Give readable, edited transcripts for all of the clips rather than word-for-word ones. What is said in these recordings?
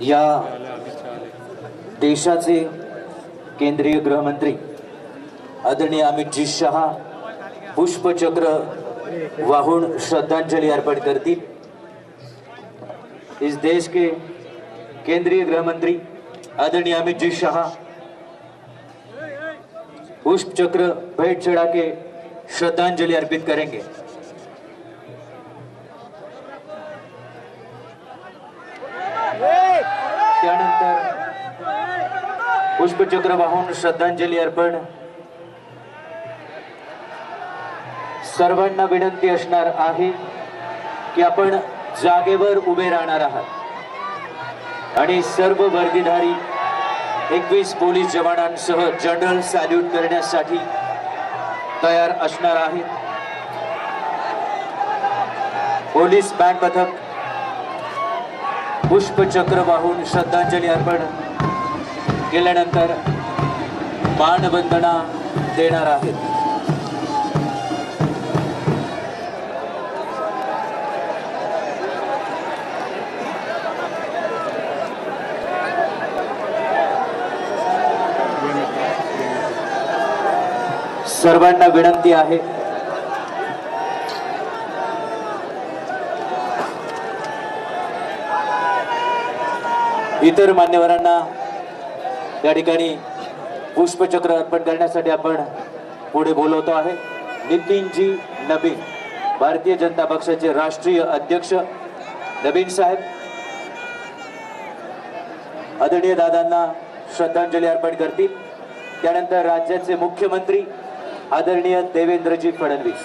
या देशाचे केंद्रीय गृहमंत्री आदरणीय अमितजी शहा पुष्पचक्र वाहून श्रद्धांजलि अर्पण करतील। इस देश के केंद्रीय गृहमंत्री आदरणीय अमितजी शाह पुष्पचक्र भेंट चढ़ा के श्रद्धांजलि अर्पित करेंगे। त्यानंतर पुष्पचक्र वाहून श्रद्धांजलि अर्पण सर्वांना विनंती असणार आहे की आपण जागेवर उभे राहणार आहात आणि सर्व वर्दीधारी 21 पोलीस जवानांसह जनरल सॅल्यूट करण्यासाठी तयार असणार आहेत। पोलीस बँड पथक पुष्पचक्र वाहून श्रद्धांजलि अर्पण केल्यानंतर मानवंदना देणार आहेत। सर्वांना विनंती आहे इतर मान्यवरांना या ठिकाणी पुष्पचक्र अर्पण करण्यासाठी आपण पुढे बोलवतो आहे। नितीनजी नबीन भारतीय जनता पक्षाचे राष्ट्रीय अध्यक्ष नबीन साहेब आदरणीय दादांना श्रद्धांजलि अर्पण करतील। त्यानंतर राज्याचे मुख्यमंत्री आदरणीय देवेंद्रजी फडणवीस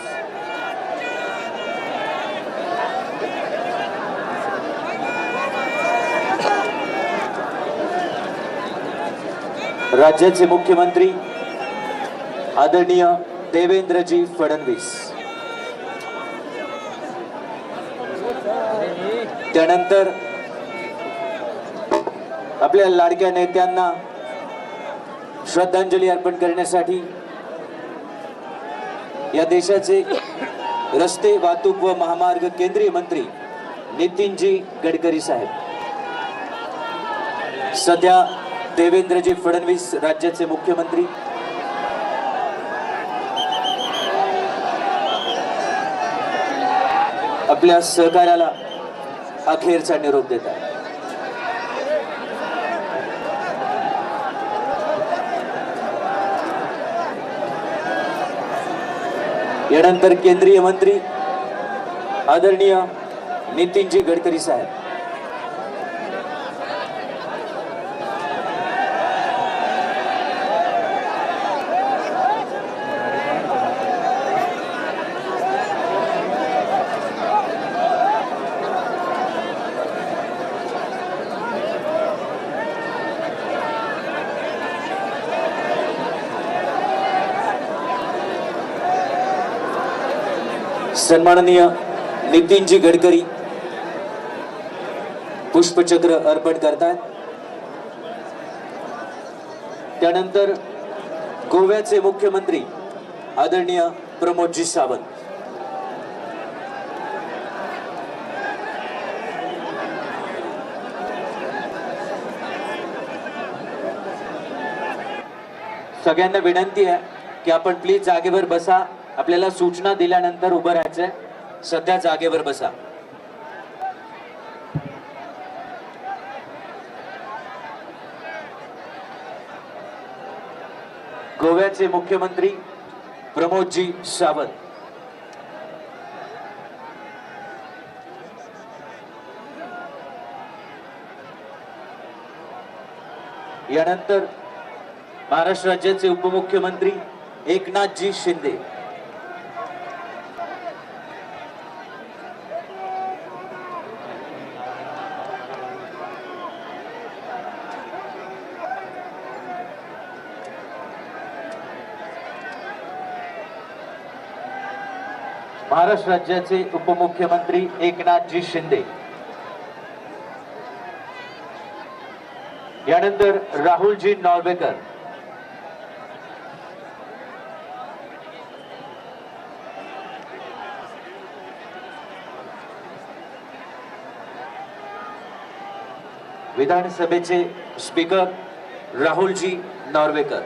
राज्याचे मुख्यमंत्री आदरणीय देवेंद्रजी फडणवीस त्यानंतर आपल्या लाडक्या नेत्यांना श्रद्धांजलि अर्पण करण्यासाठी या देशाचे रस्ते वाहतूक व महामार्ग केंद्रीय मंत्री नितीनजी गडकरी साहेब सध्या देवेंद्रजी फडणवीस राज्याचे मुख्यमंत्री आपल्या सहकार्याला अखेरचा निरोप देतात। यानंतर केंद्रीय मंत्री आदरणीय नितीनजी गडकरी साहेब सन्माननीय नितीनजी गडकरी पुष्पचक्र अर्पण करतात। त्यानंतर गोव्याचे मुख्यमंत्री आदरणीय प्रमोदजी सावंत सगळ्यांना विनंती आहे की आपण प्लीज जागेवर बसा। आपल्याला सूचना दिल्यानंतर उभं राहायचंय। सध्या जागेवर बसा। गोव्याचे मुख्यमंत्री प्रमोदजी सावंत यानंतर महाराष्ट्र राज्याचे उपमुख्यमंत्री एकनाथजी शिंदे महाराष्ट्र राज्याचे उपमुख्यमंत्री एकनाथजी शिंदे यानंतर राहुलजी नॉर्वेकर विधानसभेचे स्पीकर राहुलजी नॉर्वेकर.